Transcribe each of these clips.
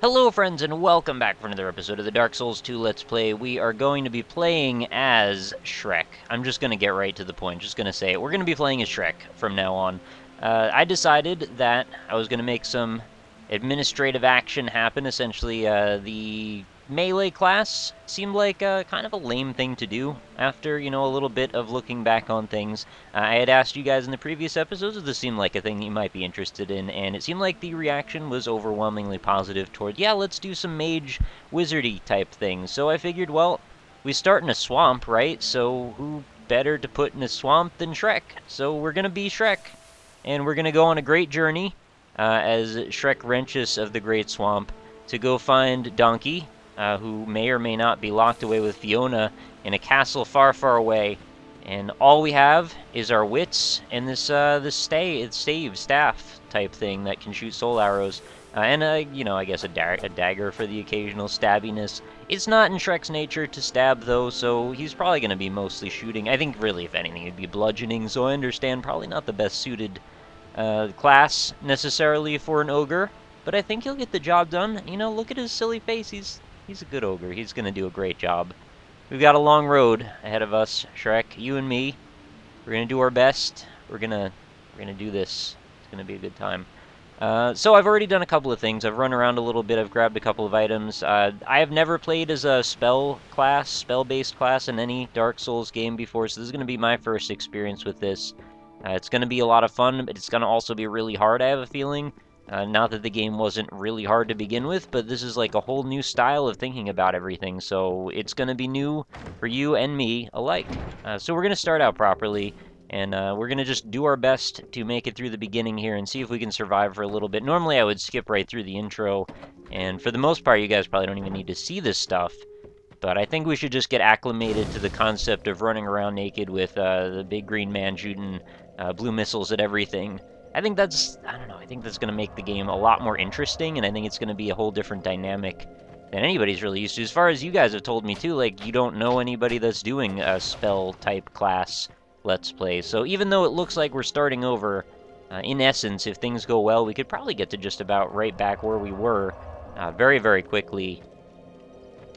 Hello friends and welcome back for another episode of the Dark Souls 2 Let's Play. We are going to be playing as Shrek. I'm just going to get right to the point, just going to say it. We're going to be playing as Shrek from now on. I decided that I was going to make some administrative action happen. Essentially, the melee class seemed like kind of a lame thing to do after, a little bit of looking back on things. I had asked you guys in the previous episodes if this seemed like a thing you might be interested in, and it seemed like the reaction was overwhelmingly positive toward, yeah, let's do some mage wizardy type things. So I figured, well, we start in a swamp, right? So who better to put in a swamp than Shrek? So we're gonna be Shrek, and we're gonna go on a great journey as Shrek Wrenches of the Great Swamp to go find Donkey, who may or may not be locked away with Fiona in a castle far, far away. And all we have is our wits and this staff type thing that can shoot soul arrows. And, I guess a dagger for the occasional stabbiness. It's not in Shrek's nature to stab, though, so he's probably going to be mostly shooting. I think, really, if anything, it'd be bludgeoning, so I understand probably not the best suited class, necessarily, for an ogre. But I think he'll get the job done. Look at his silly face. He's a good ogre. He's going to do a great job. We've got a long road ahead of us, Shrek. You and me. We're going to do our best. We're gonna do this. It's going to be a good time. So I've already done a couple of things. I've run around a little bit. I've grabbed a couple of items. I have never played as a spell-based class in any Dark Souls game before, so this is going to be my first experience with this. It's going to be a lot of fun, but it's going to also be really hard, I have a feeling. Not that the game wasn't really hard to begin with, but this is like a whole new style of thinking about everything, so it's going to be new for you and me alike. So we're going to start out properly, and we're going to just do our best to make it through the beginning here and see if we can survive for a little bit. Normally I would skip right through the intro, and for the most part you guys probably don't even need to see this stuff, but I think we should just get acclimated to the concept of running around naked with the big green man shooting blue missiles at everything. I think that's going to make the game a lot more interesting, and I think it's going to be a whole different dynamic than anybody's really used to. As far as you guys have told me, too, like, you don't know anybody that's doing a spell-type class Let's Play. So even though it looks like we're starting over, in essence, if things go well, we could probably get to just about right back where we were very, very quickly.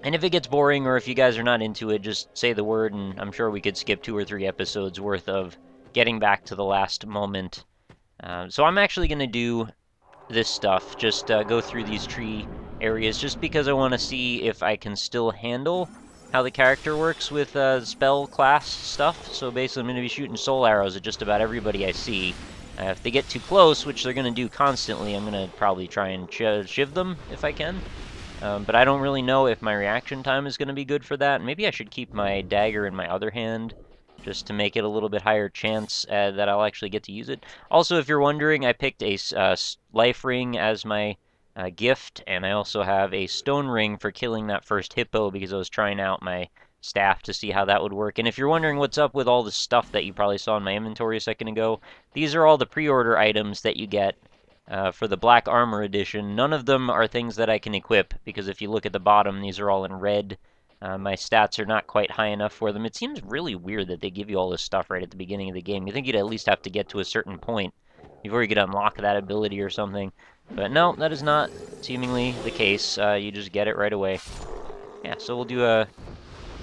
And if it gets boring, or if you guys are not into it, just say the word, and I'm sure we could skip 2 or 3 episodes worth of getting back to the last moment. So I'm actually going to do this stuff, just go through these tree areas, just because I want to see if I can still handle how the character works with spell class stuff. So basically I'm going to be shooting soul arrows at just about everybody I see. If they get too close, which they're going to do constantly, I'm going to probably try and shiv them if I can. But I don't really know if my reaction time is going to be good for that. Maybe I should keep my dagger in my other hand, just to make it a little bit higher chance that I'll actually get to use it. Also, if you're wondering, I picked a life ring as my gift, and I also have a stone ring for killing that first hippo because I was trying out my staff to see how that would work. And if you're wondering what's up with all the stuff that you probably saw in my inventory a second ago, these are all the pre-order items that you get for the Black Armor Edition. None of them are things that I can equip, because if you look at the bottom, these are all in red. My stats are not quite high enough for them. It seems really weird that they give you all this stuff right at the beginning of the game. You think you'd at least have to get to a certain point before you could unlock that ability or something. But no, that is not seemingly the case. You just get it right away. Yeah, so we'll do a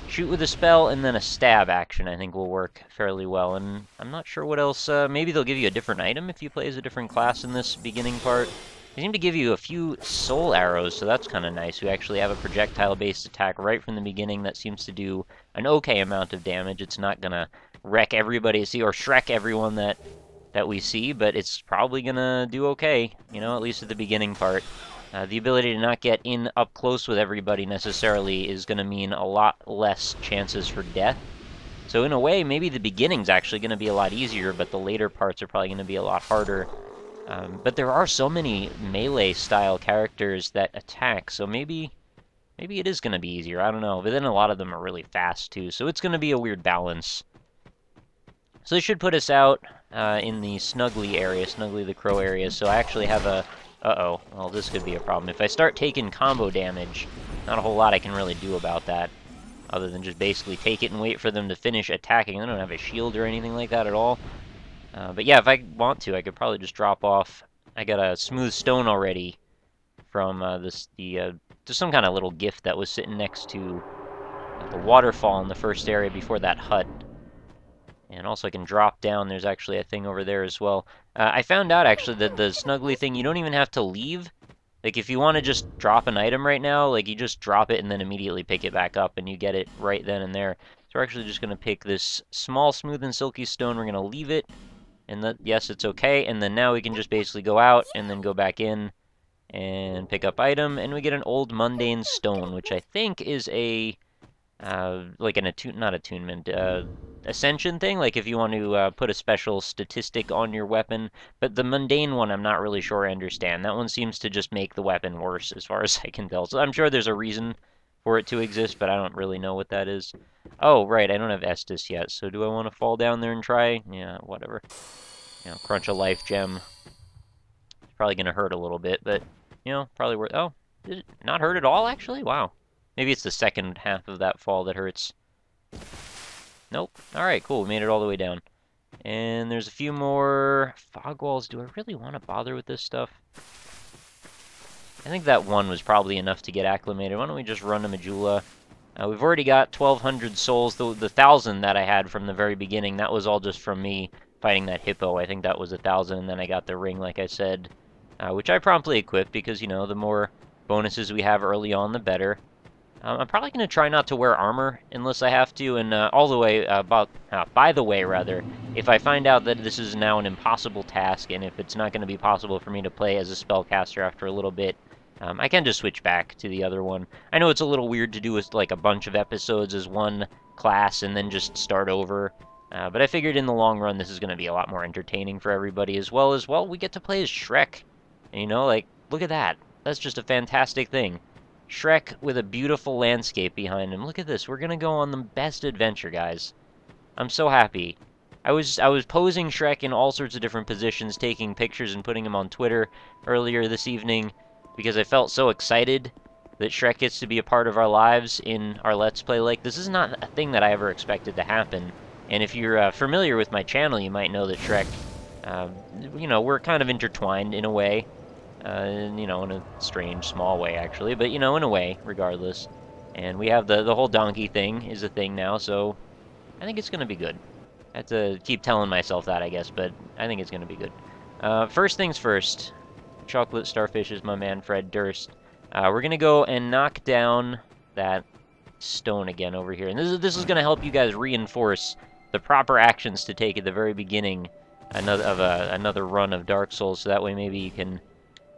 shoot with a spell and then a stab action, I think will work fairly well. And I'm not sure what else. Maybe they'll give you a different item if you play as a different class in this beginning part. They seem to give you a few soul arrows, so that's kind of nice. We actually have a projectile-based attack right from the beginning that seems to do an okay amount of damage. It's not going to wreck everybody you see, or Shrek everyone that we see, but it's probably going to do okay, at least at the beginning part. The ability to not get in up close with everybody necessarily is going to mean a lot less chances for death. So in a way, maybe the beginning's actually going to be a lot easier, but the later parts are probably going to be a lot harder. But there are so many melee-style characters that attack, so maybe it is going to be easier. I don't know. But then a lot of them are really fast, too, so it's going to be a weird balance. So this should put us out in the Snuggly area, Snuggly the Crow area, so I actually have a... Uh-oh. Well, this could be a problem. If I start taking combo damage, not a whole lot I can really do about that, other than just basically take it and wait for them to finish attacking. I don't have a shield or anything like that at all. But yeah, if I want to, I could probably just drop off. I got a smooth stone already from just some kind of little gift that was sitting next to the waterfall in the first area before that hut. And also I can drop down. There's actually a thing over there as well. I found out, actually, that the snuggly thing, you don't even have to leave. Like, if you want to just drop an item right now, like, you just drop it and then immediately pick it back up, and you get it right then and there. So we're actually just going to pick this small, smooth, and silky stone. We're going to leave it, and yes, it's okay. And then now we can just basically go out and then go back in and pick up item, and we get an old mundane stone, which I think is a like an not attunement, ascension thing, like if you want to put a special statistic on your weapon. But the mundane one, I'm not really sure I understand. That one seems to just make the weapon worse, as far as I can tell. So I'm sure there's a reason for it to exist, but I don't really know what that is. Oh, right, I don't have Estus yet, so do I want to fall down there and try? Yeah, whatever. You know, crunch a life gem. It's probably going to hurt a little bit, but, you know, probably worth... Oh, did it not hurt at all, actually? Wow. Maybe it's the second half of that fall that hurts. Nope. Alright, cool. We made it all the way down. And there's a few more fog walls. Do I really want to bother with this stuff? I think that one was probably enough to get acclimated. Why don't we just run to Majula? We've already got 1,200 souls. The 1,000 that I had from the very beginning, that was all just from me fighting that hippo. I think that was 1,000, and then I got the ring, like I said, which I promptly equipped because, you know, the more bonuses we have early on, the better. I'm probably going to try not to wear armor unless I have to, and by the way, rather, if I find out that this is now an impossible task, and if it's not going to be possible for me to play as a spellcaster after a little bit, I can just switch back to the other one. I know it's a little weird to do with, like, a bunch of episodes as one class and then just start over, but I figured in the long run this is going to be a lot more entertaining for everybody, as well, we get to play as Shrek. And, you know, like, look at that. That's just a fantastic thing. Shrek with a beautiful landscape behind him. Look at this. We're gonna go on the best adventure, guys. I'm so happy. I was posing Shrek in all sorts of different positions, taking pictures and putting them on Twitter earlier this evening because I felt so excited that Shrek gets to be a part of our lives in our Let's Play. Like, this is not a thing that I ever expected to happen. And if you're familiar with my channel, you might know that Shrek, you know, we're kind of intertwined in a way. You know, in a strange, small way, actually. But, you know, in a way, regardless. And we have the whole donkey thing is a thing now, so I think it's going to be good. I have to keep telling myself that, I guess, but I think it's going to be good. First things first. Chocolate Starfish is my man, Fred Durst. We're going to go and knock down that stone again over here. And this is going to help you guys reinforce the proper actions to take at the very beginning another run of Dark Souls, so that way maybe you can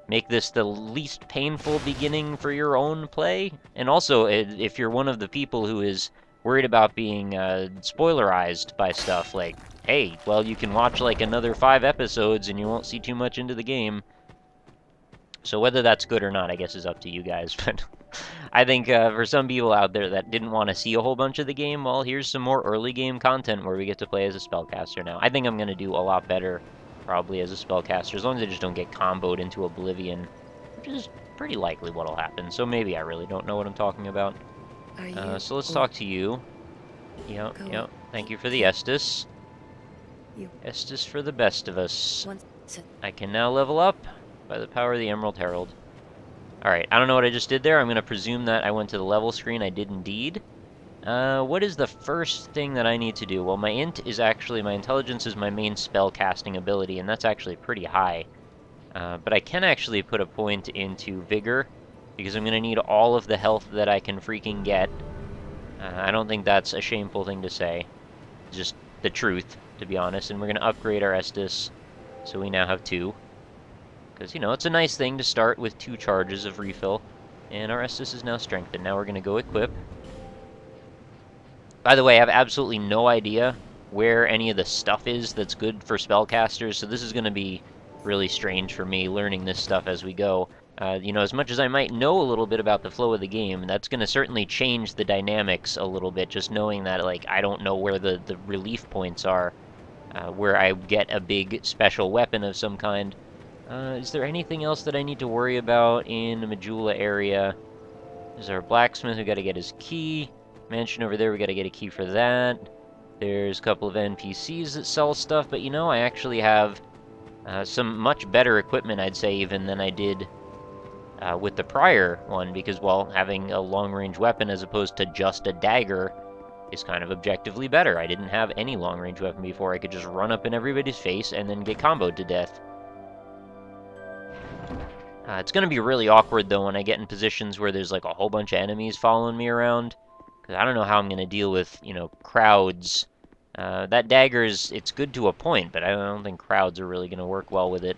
make this the least painful beginning for your own play. And also, if you're one of the people who is worried about being spoilerized by stuff, like, hey, well, you can watch like another 5 episodes and you won't see too much into the game. So whether that's good or not, I guess, is up to you guys. But I think for some people out there that didn't want to see a whole bunch of the game, well, here's some more early game content where we get to play as a spellcaster now. I think I'm going to do a lot better probably as a spellcaster, as long as I just don't get comboed into oblivion, which is pretty likely what'll happen. So maybe I really don't know what I'm talking about. So let's talk to you. Yep. Thank you for the Estus. Estus for the best of us. I can now level up by the power of the Emerald Herald. Alright, I don't know what I just did there. I'm going to presume that I went to the level screen. I did indeed. What is the first thing that I need to do? Well, my my intelligence is my main spell casting ability, and that's actually pretty high. But I can actually put a point into Vigor, because I'm going to need all of the health that I can freaking get. I don't think that's a shameful thing to say. It's just the truth, to be honest. And we're going to upgrade our Estus, so we now have 2. Because, you know, it's a nice thing to start with 2 charges of refill. And our Estus is now strengthened. Now we're going to go equip. By the way, I have absolutely no idea where any of the stuff is that's good for spellcasters, so this is going to be really strange for me, learning this stuff as we go. You know, as much as I might know a little bit about the flow of the game, that's going to certainly change the dynamics a little bit, just knowing that, like, I don't know where the relief points are, where I get a big special weapon of some kind. Is there anything else that I need to worry about in the Majula area? There's our blacksmith, we got to get his key. Mansion over there, we got to get a key for that. There's a couple of NPCs that sell stuff, but you know, I actually have some much better equipment, I'd say, even than I did with the prior one, because, well, having a long-range weapon as opposed to just a dagger is kind of objectively better. I didn't have any long-range weapon before. I could just run up in everybody's face and then get comboed to death. It's going to be really awkward, though, when I get in positions where there's, like, a whole bunch of enemies following me around. Because I don't know how I'm going to deal with, you know, crowds. That dagger's, it's good to a point, but I don't think crowds are really going to work well with it.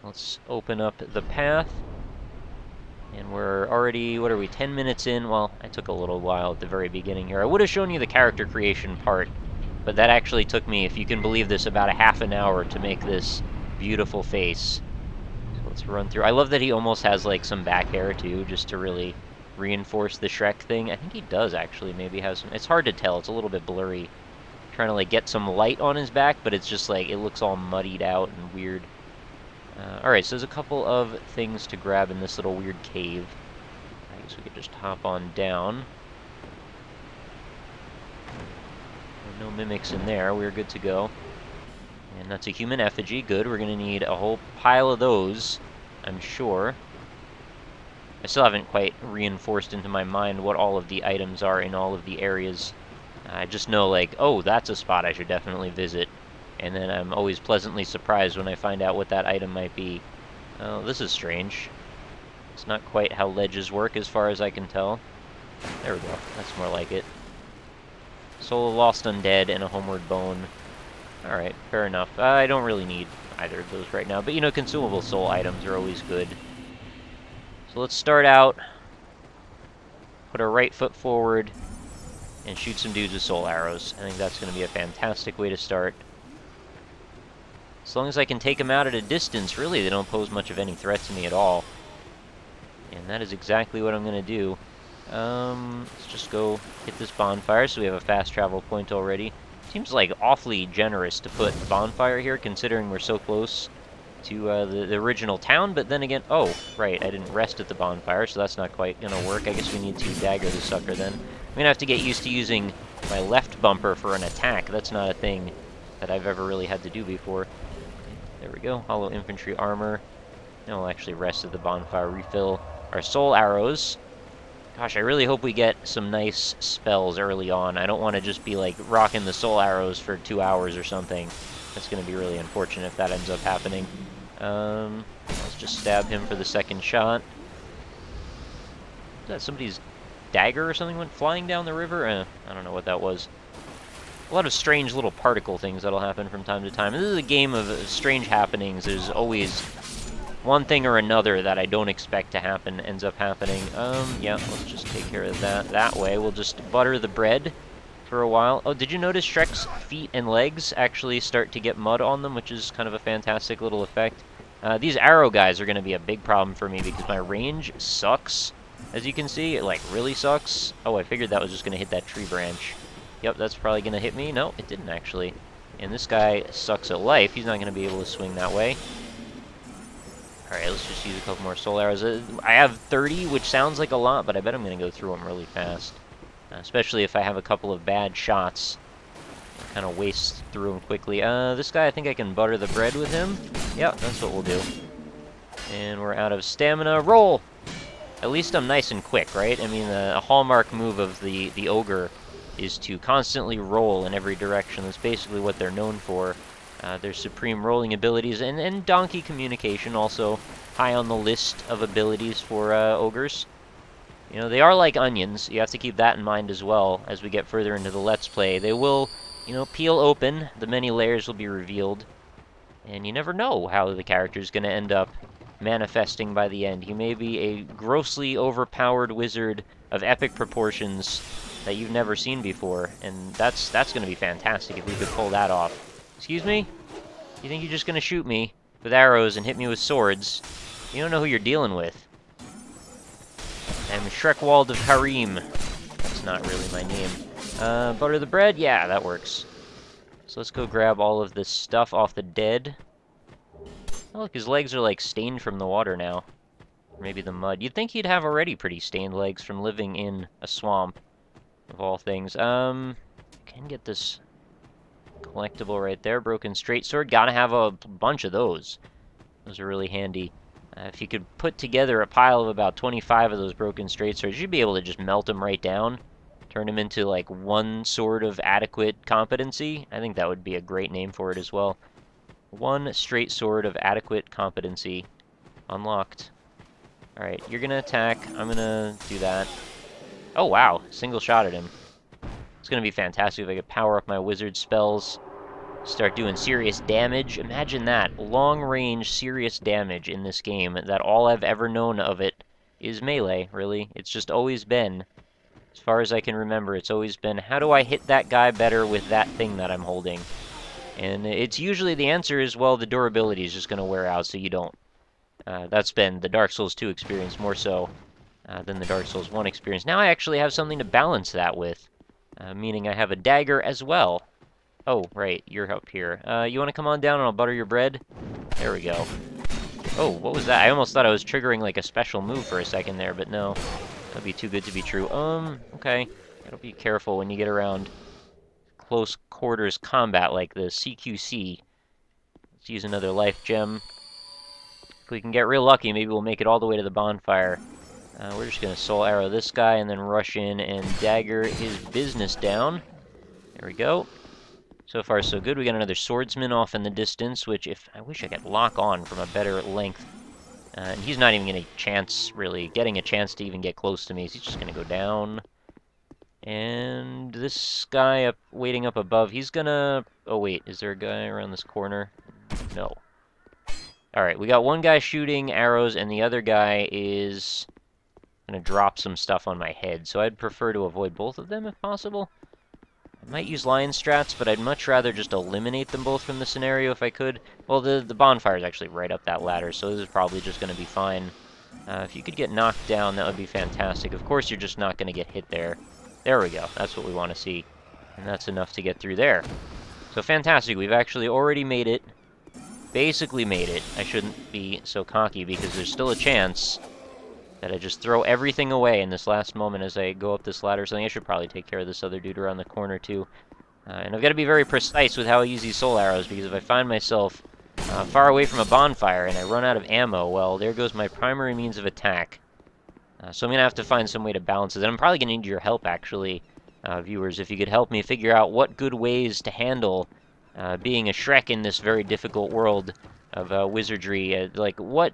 Let's open up the path. And we're already, what are we, 10 minutes in? Well, I took a little while at the very beginning here. I would have shown you the character creation part, but that actually took me, if you can believe this, about a half an hour to make this beautiful face. Let's run through. I love that he almost has, like, some back hair, too, just to really reinforce the Shrek thing. I think he does, actually, maybe have some... It's hard to tell. It's a little bit blurry. I'm trying to, like, get some light on his back, but it's just, like, it looks all muddied out and weird. Alright, so there's a couple of things to grab in this little weird cave. I guess we could just hop on down. No mimics in there. We're good to go. And that's a human effigy. Good. We're going to need a whole pile of those, I'm sure. I still haven't quite reinforced into my mind what all of the items are in all of the areas. I just know, like, oh, that's a spot I should definitely visit. And then I'm always pleasantly surprised when I find out what that item might be. Oh, this is strange. It's not quite how ledges work as far as I can tell. There we go. That's more like it. Soul of Lost Undead and a Homeward Bone. Alright, fair enough. I don't really need either of those right now, but, you know, consumable soul items are always good. So let's start out, put our right foot forward, and shoot some dudes with soul arrows. I think that's going to be a fantastic way to start. As long as I can take them out at a distance, really, they don't pose much of any threat to me at all. And that is exactly what I'm going to do. Let's just go hit this bonfire, so we have a fast travel point already. Seems like awfully generous to put a bonfire here, considering we're so close to the original town, but then again, oh, right, I didn't rest at the bonfire, so that's not quite gonna work. I guess we need to dagger the sucker then. I'm gonna have to get used to using my left bumper for an attack. That's not a thing that I've ever really had to do before. Okay, there we go, hollow infantry armor. Now we'll actually rest at the bonfire, refill our soul arrows. Gosh, I really hope we get some nice spells early on. I don't want to just be, like, rocking the soul arrows for 2 hours or something. That's going to be really unfortunate if that ends up happening. Let's just stab him for the second shot. Is that somebody's dagger or something went flying down the river? I don't know what that was. A lot of strange little particle things that'll happen from time to time. This is a game of strange happenings. There's always one thing or another that I don't expect to happen ends up happening. Yeah, let's just take care of that way. We'll just butter the bread for a while. Oh, did you notice Shrek's feet and legs actually start to get mud on them, which is kind of a fantastic little effect. These arrow guys are going to be a big problem for me because my range sucks. As you can see, it, like, really sucks. Oh, I figured that was just going to hit that tree branch. Yep, that's probably going to hit me. No, it didn't actually. And this guy sucks at life. He's not going to be able to swing that way. Alright, let's just use a couple more soul arrows. I have 30, which sounds like a lot, but I bet I'm going to go through them really fast. Especially if I have a couple of bad shots. Kind of waste through them quickly. This guy, I think I can butter the bread with him. Yep, that's what we'll do. And we're out of stamina. Roll! At least I'm nice and quick, right? I mean, a hallmark move of the ogre is to constantly roll in every direction. That's basically what they're known for. Their supreme rolling abilities, and donkey communication, also high on the list of abilities for ogres. You know, they are like onions. You have to keep that in mind as well as we get further into the Let's Play. They will, you know, peel open. The many layers will be revealed. And you never know how the character's going to end up manifesting by the end. He may be a grossly overpowered wizard of epic proportions that you've never seen before. And that's going to be fantastic if we could pull that off. Excuse me? You think you're just gonna shoot me with arrows and hit me with swords? You don't know who you're dealing with. I'm Shrek'd of Harim. That's not really my name. Butter the bread? Yeah, that works. So let's go grab all of this stuff off the dead. Oh, look, his legs are, like, stained from the water now. Or maybe the mud. You'd think he'd have already pretty stained legs from living in a swamp, of all things. Can get this collectible right there. Broken straight sword. Gotta have a bunch of those. Those are really handy. If you could put together a pile of about 25 of those broken straight swords, you'd be able to just melt them right down. Turn them into, like, one sword of adequate competency. I think that would be a great name for it as well. One straight sword of adequate competency. Unlocked. Alright, you're gonna attack. I'm gonna do that. Oh, wow. Single shot at him. It's gonna be fantastic if I could power up my wizard spells. Start doing serious damage. Imagine that. Long-range serious damage in this game. That all I've ever known of it is melee, really. It's just always been, as far as I can remember, it's always been, how do I hit that guy better with that thing that I'm holding? And it's usually the answer is, well, the durability is just going to wear out, so you don't. That's been the Dark Souls 2 experience more so than the Dark Souls 1 experience. Now I actually have something to balance that with, meaning I have a dagger as well. Oh, right, you're up here. You want to come on down and I'll butter your bread? There we go. Oh, what was that? I almost thought I was triggering like a special move for a second there, but no. That'd be too good to be true. Okay. Gotta be careful when you get around close quarters combat like this. CQC. Let's use another life gem. If we can get real lucky, maybe we'll make it all the way to the bonfire. We're just gonna soul arrow this guy and then rush in and dagger his business down. There we go. So far, so good. We got another swordsman off in the distance, which I wish I could lock on from a better length. And he's not even getting a chance to even get close to me. He's just going to go down. And this guy waiting up above, he's going to... Oh, wait, is there a guy around this corner? No. Alright, we got one guy shooting arrows, and the other guy is going to drop some stuff on my head. So I'd prefer to avoid both of them if possible. I might use lion strats, but I'd much rather just eliminate them both from the scenario if I could. Well, the bonfire is actually right up that ladder, so this is probably just going to be fine. If you could get knocked down, that would be fantastic. Of course, you're just not going to get hit there. There we go. That's what we want to see. And that's enough to get through there. So fantastic. We've actually already made it. Basically made it. I shouldn't be so cocky because there's still a chance that I just throw everything away in this last moment as I go up this ladder. So I think I should probably take care of this other dude around the corner too. And I've got to be very precise with how I use these soul arrows, because if I find myself far away from a bonfire and I run out of ammo, well, there goes my primary means of attack. So I'm going to have to find some way to balance it. And I'm probably going to need your help, actually, viewers, if you could help me figure out what good ways to handle being a Shrek in this very difficult world of wizardry. Like, what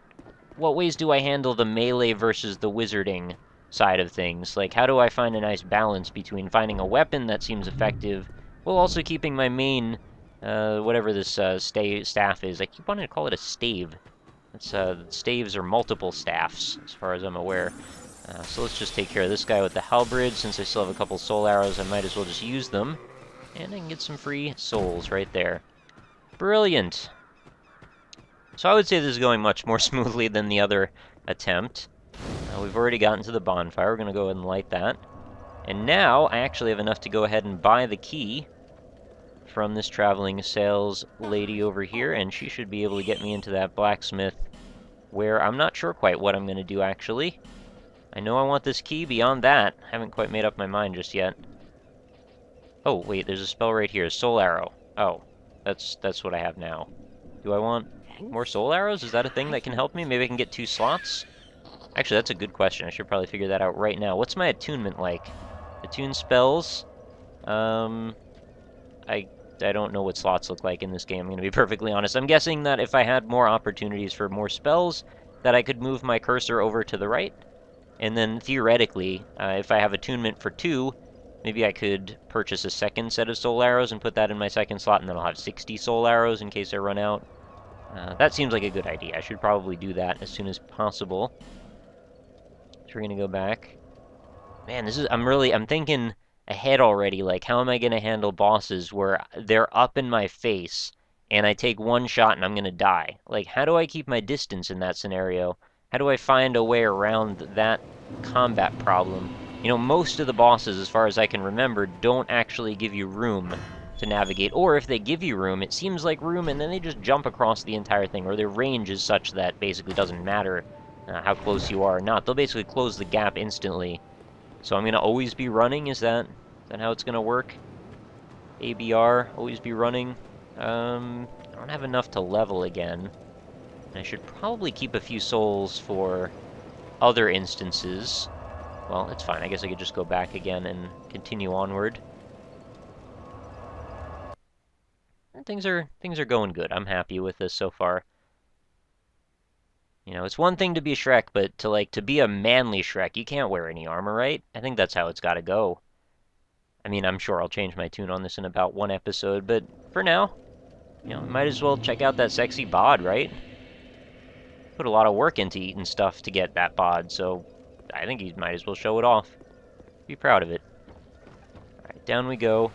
ways do I handle the melee versus the wizarding side of things? Like, how do I find a nice balance between finding a weapon that seems effective, while also keeping my main, whatever this staff is. I keep wanting to call it a stave. Staves are multiple staffs, as far as I'm aware. So let's just take care of this guy with the halberd. Since I still have a couple soul arrows, I might as well just use them. And I can get some free souls right there. Brilliant! So I would say this is going much more smoothly than the other attempt. We've already gotten to the bonfire. We're going to go ahead and light that. And now I actually have enough to go ahead and buy the key from this traveling sales lady over here, and she should be able to get me into that blacksmith, where I'm not sure quite what I'm going to do, actually. I know I want this key. Beyond that, I haven't quite made up my mind just yet. Oh, wait, there's a spell right here. Soul arrow. Oh, that's what I have now. Do I want more soul arrows? Is that a thing that can help me? Maybe I can get 2 slots? Actually, that's a good question. I should probably figure that out right now. What's my attunement like? Attune spells? I don't know what slots look like in this game, I'm going to be perfectly honest. I'm guessing that if I had more opportunities for more spells, that I could move my cursor over to the right. And then, theoretically, if I have attunement for 2, maybe I could purchase a second set of soul arrows and put that in my second slot, and then I'll have 60 soul arrows in case I run out. That seems like a good idea. I should probably do that as soon as possible. So we're going to go back. Man, I'm thinking ahead already. Like, how am I going to handle bosses where they're up in my face and I take one shot and I'm going to die? Like, how do I keep my distance in that scenario? How do I find a way around that combat problem? You know, most of the bosses, as far as I can remember, don't actually give you room to navigate. Or if they give you room, it seems like room, and then they just jump across the entire thing. Or their range is such that basically doesn't matter how close you are or not. They'll basically close the gap instantly. So I'm going to always be running? Is that how it's going to work? ABR, always be running. I don't have enough to level again. And I should probably keep a few souls for other instances. Well, it's fine. I guess I could just go back again and continue onward. And things are going good. I'm happy with this so far. You know, it's one thing to be Shrek, but to be a manly Shrek, you can't wear any armor, right? I think that's how it's got to go. I mean, I'm sure I'll change my tune on this in about one episode, but for now, you know, might as well check out that sexy bod, right? Put a lot of work into eating stuff to get that bod, so I think he might as well show it off. Be proud of it. Alright, down we go.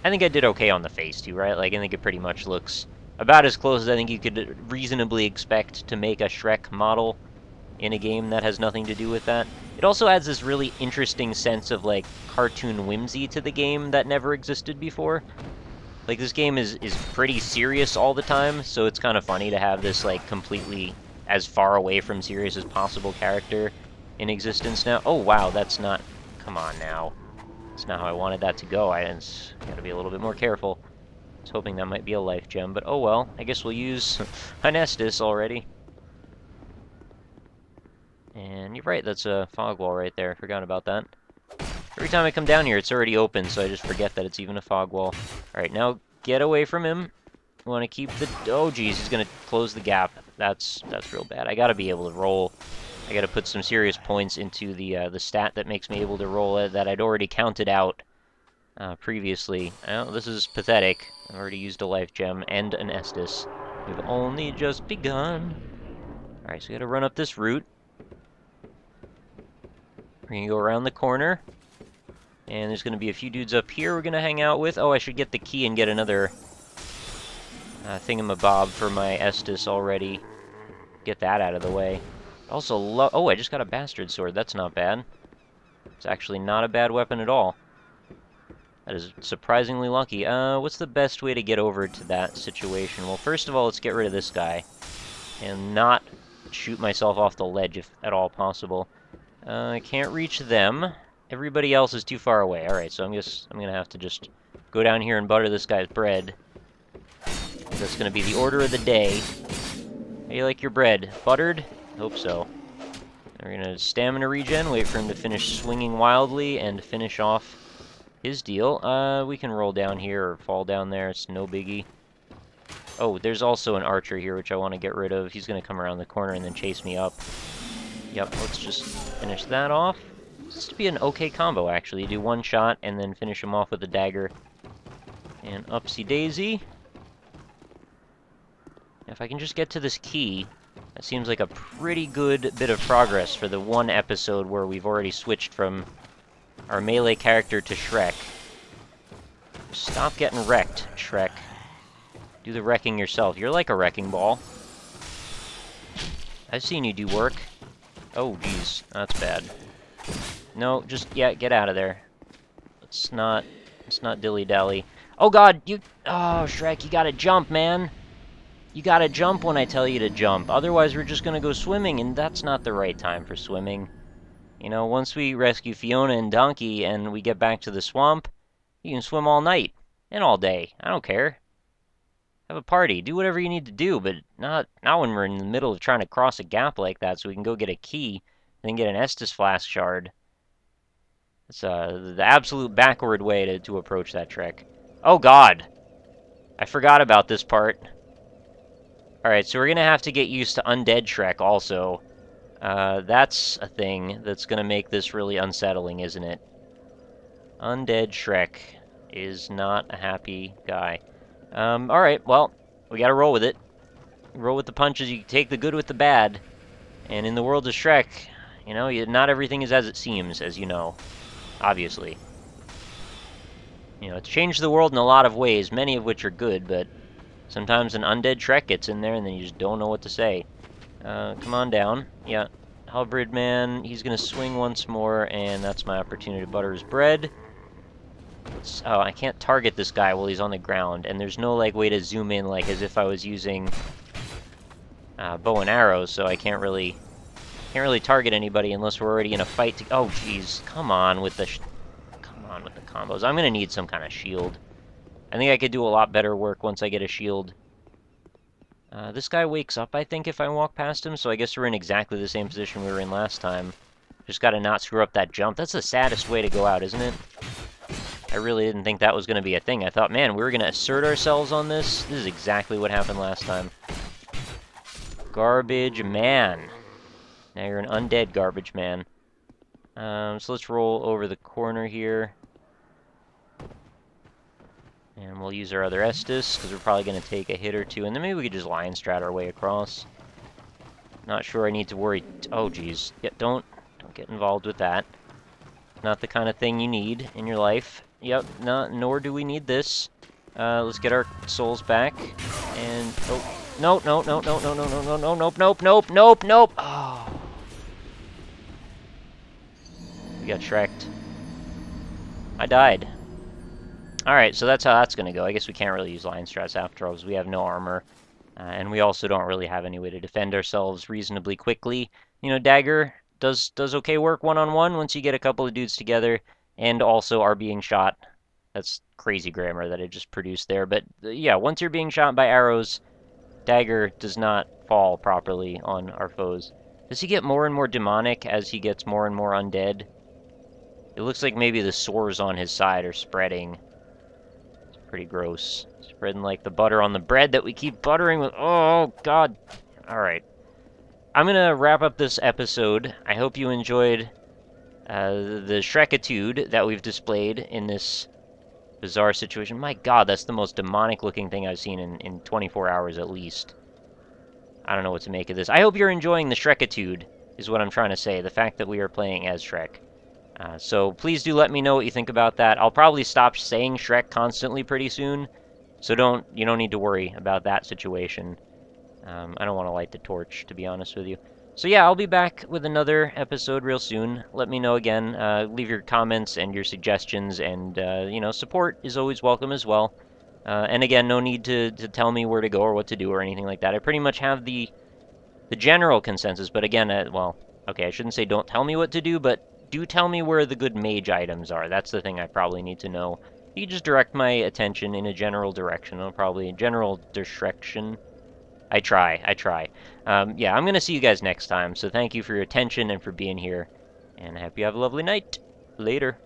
I think I did okay on the face, too, right? Like, I think it pretty much looks about as close as I think you could reasonably expect to make a Shrek model in a game that has nothing to do with that. It also adds this really interesting sense of, like, cartoon whimsy to the game that never existed before. Like, this game is pretty serious all the time, so it's kind of funny to have this, like, completely as far away from serious as possible character in existence now. Oh, wow, that's not... Come on, now. That's not how I wanted that to go. I gotta be a little bit more careful. I was hoping that might be a life gem, but oh well. I guess we'll use an Estus already. And you're right, that's a fog wall right there. Forgot about that. Every time I come down here, it's already open, so I just forget that it's even a fog wall. Alright, now get away from him. We want to keep the... Oh, geez, he's going to close the gap. That's real bad. I got to be able to roll. I got to put some serious points into the stat that makes me able to roll it that I'd already counted out previously. Oh, this is pathetic. I've already used a life gem and an Estus. We've only just begun. Alright, so we got to run up this route. We're going to go around the corner. And there's going to be a few dudes up here we're going to hang out with. Oh, I should get the key and get another thingamabob for my Estus already. Get that out of the way. Also, oh, I just got a bastard sword. That's not bad. It's actually not a bad weapon at all. That is surprisingly lucky. What's the best way to get over to that situation? Well, first of all, let's get rid of this guy. And not shoot myself off the ledge if at all possible. I can't reach them. Everybody else is too far away. Alright, so I'm gonna have to just go down here and butter this guy's bread. That's gonna be the order of the day. How you like your bread? Buttered? Hope so. We're gonna stamina regen, wait for him to finish swinging wildly, and finish off his deal. We can roll down here or fall down there, it's no biggie. Oh, there's also an archer here, which I want to get rid of. He's gonna come around the corner and then chase me up. Yep, let's just finish that off. This to be an okay combo, actually. You do one shot and then finish him off with a dagger. And upsy-daisy. If I can just get to this key, that seems like a pretty good bit of progress for the one episode where we've already switched from our melee character to Shrek. Stop getting wrecked, Shrek. Do the wrecking yourself. You're like a wrecking ball. I've seen you do work. Oh, geez. That's bad. No, just, yeah, get out of there. Let's not dilly-dally. Oh god, oh, Shrek, you gotta jump, man. You gotta jump when I tell you to jump. Otherwise, we're just gonna go swimming, and that's not the right time for swimming. You know, once we rescue Fiona and Donkey and we get back to the swamp, you can swim all night. And all day. I don't care. Have a party. Do whatever you need to do, but not when we're in the middle of trying to cross a gap like that so we can go get a key and then get an Estus Flask shard. It's the absolute backward way to approach that trick. Oh god! I forgot about this part. Alright, so we're gonna have to get used to Undead Shrek also. That's a thing that's gonna make this really unsettling, isn't it? Undead Shrek is not a happy guy. Alright, well, we gotta roll with it. Roll with the punches, you take the good with the bad. And in the world of Shrek, you know, not everything is as it seems, as you know. Obviously. You know, it's changed the world in a lot of ways, many of which are good, but sometimes an undead Shrek gets in there and then you just don't know what to say. Come on down. Yeah. Halberd Man, he's gonna swing once more, and that's my opportunity to butter his bread. Oh, I can't target this guy while he's on the ground, and there's no, like, way to zoom in, like, as if I was using bow and arrows, so I can't really target anybody unless we're already in a fight to... Oh, jeez. Come on with the combos. I'm gonna need some kind of shield. I think I could do a lot better work once I get a shield. This guy wakes up, I think, if I walk past him, so I guess we're in exactly the same position we were in last time. Just gotta not screw up that jump. That's the saddest way to go out, isn't it? I really didn't think that was gonna be a thing. I thought, man, we were gonna assert ourselves on this. This is exactly what happened last time. Garbage man. Now you're an undead garbage man. So let's roll over the corner here. And we'll use our other Estus, because we're probably going to take a hit or two, and then maybe we could just lion strat our way across. Not sure I need to worry. Oh, geez. Yeah, don't get involved with that. Not the kind of thing you need in your life. Yep, nor do we need this. Let's get our souls back. And, oh, no, no, no, no, no, no, no, no, no, nope, nope, nope, nope, nope. Oh. We got Shrek'd. I died. Alright, so that's how that's going to go. I guess we can't really use lion strats after all, because we have no armor. And we also don't really have any way to defend ourselves reasonably quickly. You know, dagger does okay work one-on-one once you get a couple of dudes together, and also are being shot. That's crazy grammar that I just produced there. But yeah, once you're being shot by arrows, dagger does not fall properly on our foes. Does he get more and more demonic as he gets more and more undead? It looks like maybe the sores on his side are spreading. Pretty gross. Spreading like the butter on the bread that we keep buttering with. Oh, God. Alright. I'm going to wrap up this episode. I hope you enjoyed the Shrek'itude that we've displayed in this bizarre situation. My God, that's the most demonic-looking thing I've seen in 24 hours at least. I don't know what to make of this. I hope you're enjoying the Shrek'itude, is what I'm trying to say. The fact that we are playing as Shrek. So please do let me know what you think about that. I'll probably stop saying Shrek constantly pretty soon, so you don't need to worry about that situation. I don't want to light the torch, to be honest with you. So yeah, I'll be back with another episode real soon. Let me know again. Leave your comments and your suggestions, and you know, support is always welcome as well. And again, no need to tell me where to go or what to do or anything like that. I pretty much have the general consensus, but again, well, okay, I shouldn't say don't tell me what to do, but do tell me where the good mage items are. That's the thing I probably need to know. You just direct my attention in a general direction, or probably a general direction. I try. Yeah, I'm going to see you guys next time, so thank you for your attention and for being here, and I hope you have a lovely night. Later.